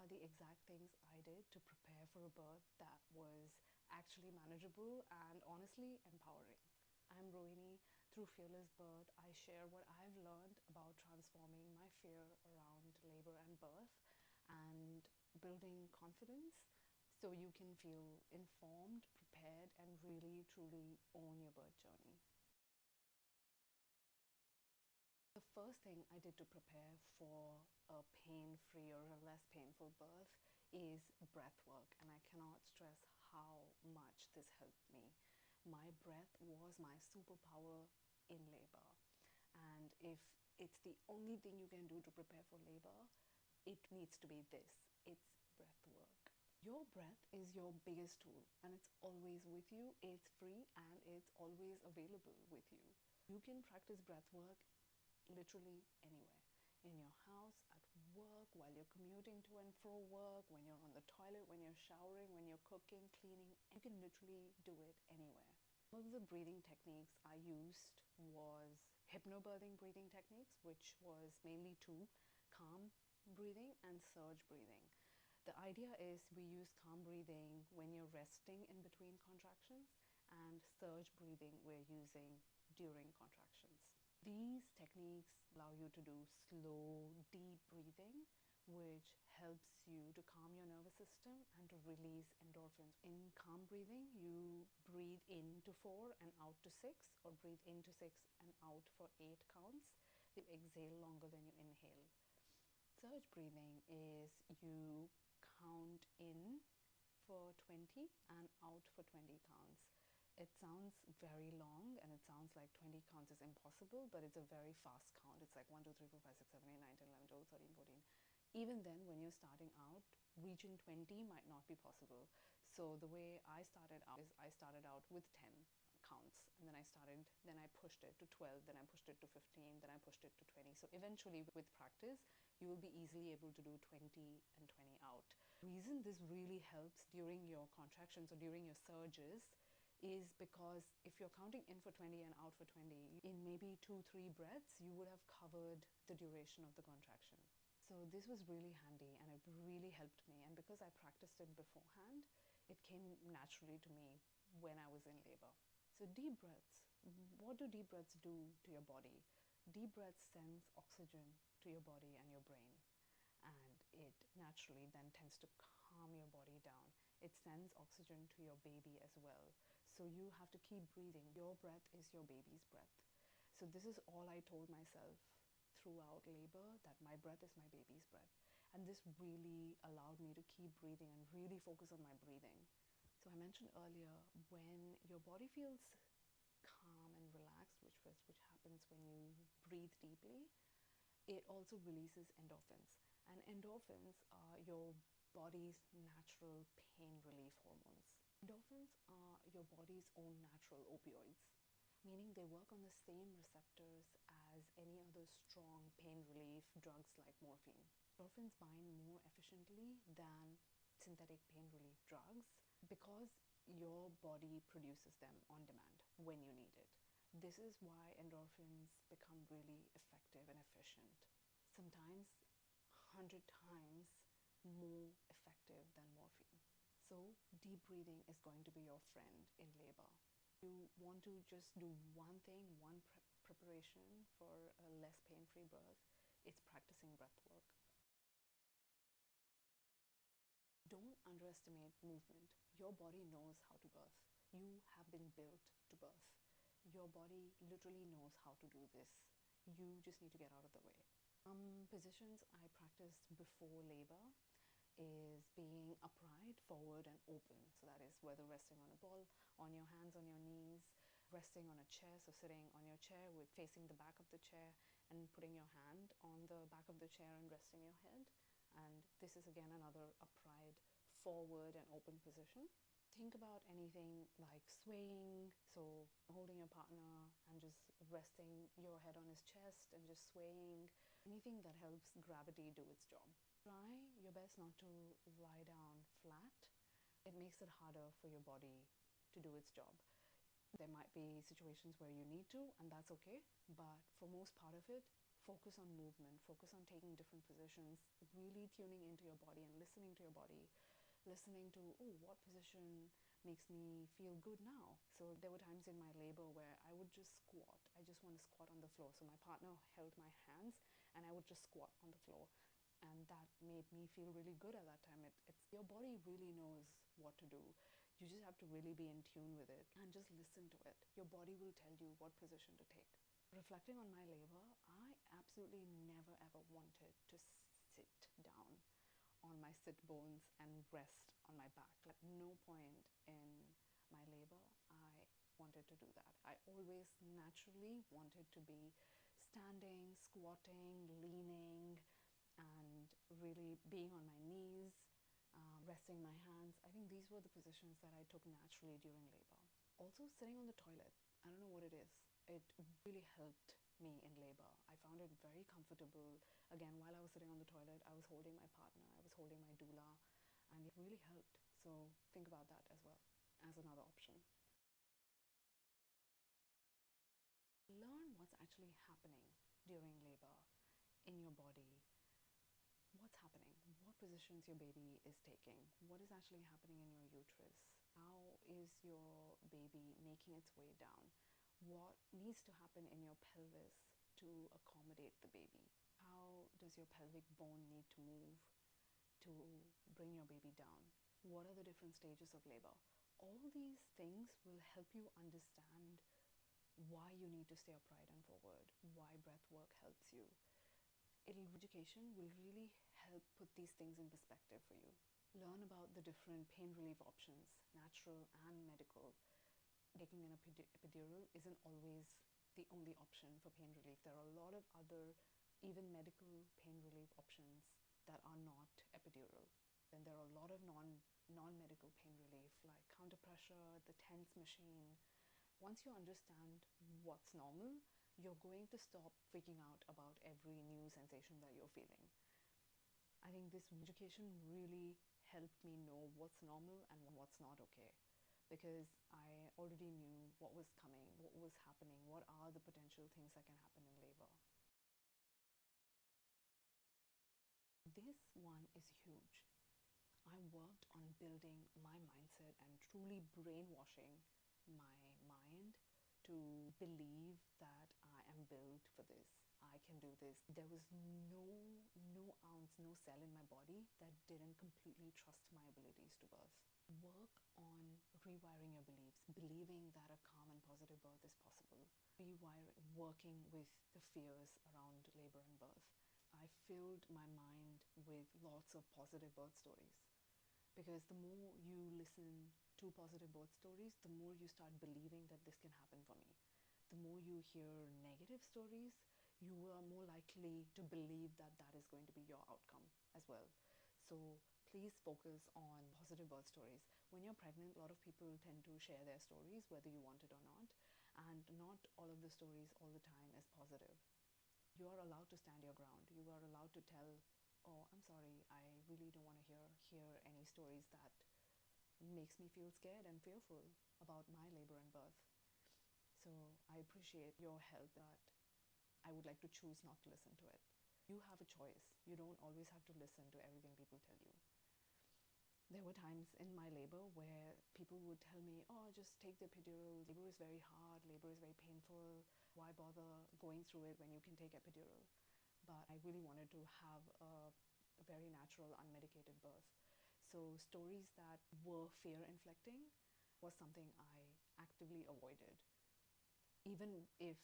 are the exact things I did to prepare for a birth that was actually manageable and honestly empowering. I'm Rohini. Through Fearless Birth, I share what I've learned about transforming my fear around labor and birth and building confidence so you can feel informed, prepared, and really truly own your birth journey. The first thing I did to prepare for a pain-free or a less painful birth is breath work, and I cannot stress how much this helped me. My breath was my superpower in labor, and if it's the only thing you can do to prepare for labor, it needs to be this. It's breath work. Your breath is your biggest tool, and it's always with you, it's free, and it's always available with you. You can practice breath work literally anywhere. In your house, at work, while you're commuting to and fro work, when you're on the toilet, when you're showering, when you're cooking, cleaning. You can literally do it anywhere. One of the breathing techniques I used was hypnobirthing breathing techniques, which was mainly two: calm breathing and surge breathing. The idea is we use calm breathing when you're resting in between contractions, and surge breathing we're using during contractions. These techniques allow you to do slow, deep breathing, which helps you to calm your nervous system and to release endorphins. In calm breathing, you breathe in to 4 and out to 6, or breathe into 6 and out for 8 counts. You exhale longer than you inhale. Surge breathing is you count in for 20 and out for 20 counts. It sounds very long and it sounds like 20 counts is impossible, but it's a very fast count. It's like 1, 2, 3, 4, 5, 6, 7, 8, 9, 10, 11, 12, 13, 14. Even then, when you're starting out, reaching 20 might not be possible. So the way I started out is I started out with 10 counts, and then I pushed it to 12, then I pushed it to 15, then I pushed it to 20. So eventually, with practice, you will be easily able to do 20 and 20 out. The reason this really helps during your contractions or during your surges is because if you're counting in for 20 and out for 20, in maybe 2-3 breaths, you would have covered the duration of the contraction. So this was really handy and it really helped me. And because I practiced it beforehand, it came naturally to me when I was in labor. So deep breaths. What do deep breaths do to your body? Deep breaths sends oxygen to your body and your brain, and it naturally then tends to calm your body down. It sends oxygen to your baby as well. So you have to keep breathing. Your breath is your baby's breath. So this is all I told myself throughout labor, that my breath is my baby's breath. And this really allowed me to keep breathing and really focus on my breathing. So I mentioned earlier, when your body feels calm and relaxed, which happens when you breathe deeply, it also releases endorphins. And endorphins are your body's natural pain relief hormones. Endorphins are your body's own natural opioids, meaning they work on the same receptors as any other strong pain relief drugs like morphine. Endorphins bind more efficiently than synthetic pain relief drugs because your body produces them on demand when you need it. This is why endorphins become really effective and efficient. Sometimes 100 times more effective than morphine. So deep breathing is going to be your friend in labor. You want to just do one thing, one preparation for a less pain-free birth, it's practicing breath work. Don't underestimate movement. Your body knows how to birth. You have been built to birth. Your body literally knows how to do this. You just need to get out of the way. Positions I practiced before labor is being upright, forward, and open. So that is whether resting on a ball, on your hands, on your knees, resting on a chair, so sitting on your chair with facing the back of the chair and putting your hand on the back of the chair and resting your head. And this is again another upright, forward, and open position. Think about anything like swaying, so holding your partner and just resting your head on his chest and just swaying. Anything that helps gravity do its job. Try your best not to lie down flat. It makes it harder for your body to do its job. There might be situations where you need to, and that's okay, but for most part of it, focus on movement, focus on taking different positions, really tuning into your body and listening to your body, listening to, oh, what position makes me feel good now. So there were times in my labor where I would just squat. I just want to squat on the floor. So my partner held my hands and I would just squat on the floor. And that made me feel really good at that time. It's your body really knows what to do. You just have to really be in tune with it and just listen to it. Your body will tell you what position to take. Reflecting on my labor, I absolutely never ever wanted to sit down on my sit bones and rest on my back. At no point in my labor I wanted to do that. I always naturally wanted to be standing, squatting, leaning, and really being on my knees, resting my hands. I think these were the positions that I took naturally during labor. Also, sitting on the toilet, I don't know what it is. It really helped me in labor. I found it very comfortable. Again, while I was sitting on the toilet, I was holding my partner, I was holding my doula, and it really helped. So think about that as well as another option. Learn what's actually happening during labor in your body. What's happening? What positions your baby is taking? What is actually happening in your uterus? How is your baby making its way down? What needs to happen in your pelvis to accommodate the baby? How does your pelvic bone need to move to bring your baby down? What are the different stages of labor? All these things will help you understand why you need to stay upright and forward, why breath work helps you. Education will really help put these things in perspective for you. Learn about the different pain relief options, natural and medical. Taking an epidural isn't always the only option for pain relief. There are a lot of other, even medical pain relief options that are not epidural. Then there are a lot of non-medical pain relief like counter pressure, the TENS machine. Once you understand what's normal, you're going to stop freaking out about every new sensation that you're feeling. I think this education really helped me know what's normal and what's not okay, because I already knew what was coming, what was happening, what are the potential things that can happen in labor. This one is huge. I worked on building my mindset and truly brainwashing my mind to believe that I am built for this. I can do this. There was no ounce, no cell in my body that didn't completely trust my abilities to birth. Work on rewiring your beliefs, believing that a calm and positive birth is possible. Working with the fears around labor and birth. I filled my mind with lots of positive birth stories. Because the more you listen to positive birth stories, the more you start believing that this can happen for me. The more you hear negative stories, you are more likely to believe that that is going to be your outcome as well. So please focus on positive birth stories. When you're pregnant, a lot of people tend to share their stories, whether you want it or not, and not all of the stories all the time is positive. You are allowed to stand your ground. You are allowed to tell, oh, I'm sorry, I really don't want to hear any stories that makes me feel scared and fearful about my labor and birth. So I appreciate your help, that I would like to choose not to listen to it. You have a choice. You don't always have to listen to everything people tell you. There were times in my labor where people would tell me, oh, just take the epidural. Labor is very hard. Labor is very painful. Why bother going through it when you can take epidural? But I really wanted to have a very natural, unmedicated birth. So stories that were fear-inflicting was something I actively avoided. Even if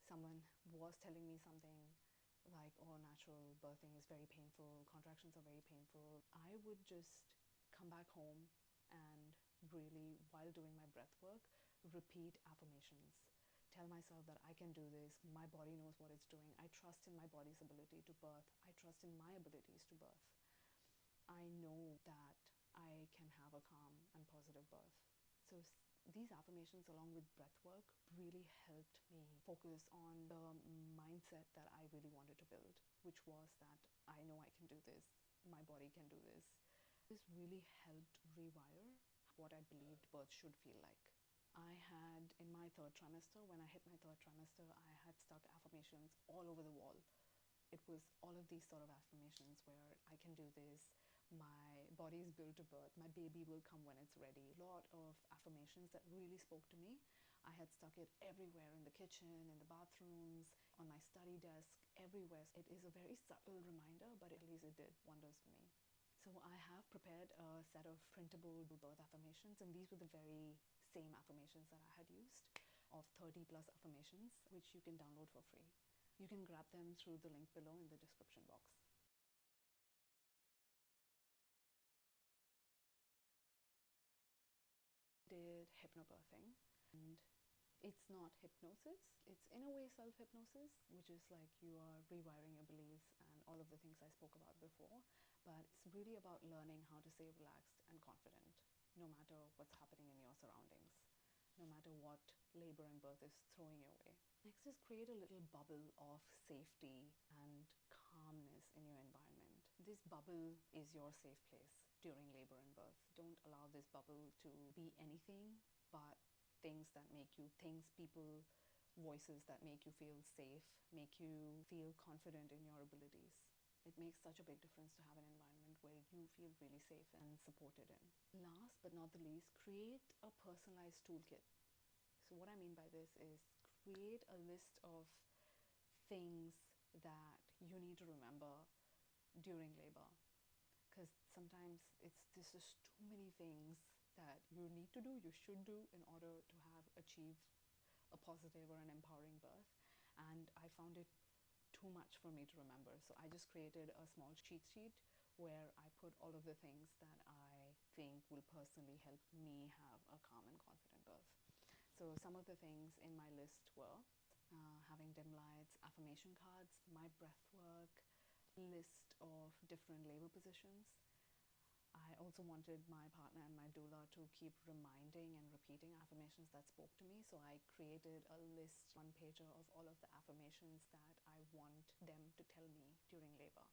someone was telling me something like, oh, natural birthing is very painful, contractions are very painful, I would just come back home and really, while doing my breath work, repeat affirmations. Tell myself that I can do this, my body knows what it's doing, I trust in my body's ability to birth, I trust in my abilities to birth. I know that I can have a calm and positive birth. So these affirmations along with breath work really helped me focus on the mindset that I really wanted to build, which was that I know I can do this, my body can do this. This really helped rewire what I believed birth should feel like. I had, in my third trimester, when I hit my third trimester, I had stuck affirmations all over the wall. It was all of these sort of affirmations where I can do this, my body is built to birth, my baby will come when it's ready. A lot of affirmations that really spoke to me. I had stuck it everywhere, in the kitchen, in the bathrooms, on my study desk, everywhere. It is a very subtle reminder, but at least it did wonders for me. So I have prepared a set of printable birth affirmations, and these were the very same affirmations that I had used, of 30 plus affirmations, which you can download for free. You can grab them through the link below in the description box. Did hypnobirthing, and it's not hypnosis, it's in a way self-hypnosis, which is like you are rewiring your beliefs and all of the things I spoke about before, but it's really about learning how to stay relaxed and confident no matter what's happening in your surroundings, no matter what labor and birth is throwing your way. Next is create a little bubble of safety and calmness in your environment. This bubble is your safe place during labor and birth. Don't allow this bubble to be anything but things that make you, things, people, voices that make you feel safe, make you feel confident in your abilities. It makes such a big difference to have an environment where you feel really safe and supported in. Last but not the least, create a personalized toolkit. So what I mean by this is create a list of things that you need to remember during labor, because sometimes there's just too many things that you need to do, you should do, in order to have achieved a positive or an empowering birth, and I found it too much for me to remember. So I just created a small cheat sheet where I put all of the things that I think will personally help me have a calm and confident birth. So some of the things in my list were having dim lights, affirmation cards, my breath work, list of different labor positions. I also wanted my partner and my doula to keep reminding and repeating affirmations that spoke to me. So I created a list, one pager, of all of the affirmations that I want them to tell me during labor.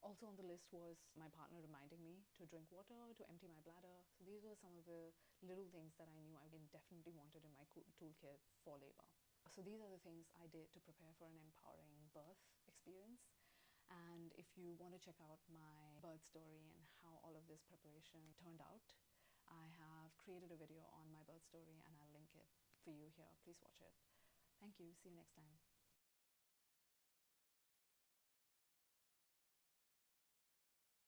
Also on the list was my partner reminding me to drink water, to empty my bladder. So these were some of the little things that I knew I definitely wanted in my toolkit for labor. So these are the things I did to prepare for an empowering birth experience. And if you want to check out my birth story and how all of this preparation turned out, I have created a video on my birth story and I'll link it for you here. Please watch it. Thank you. See you next time.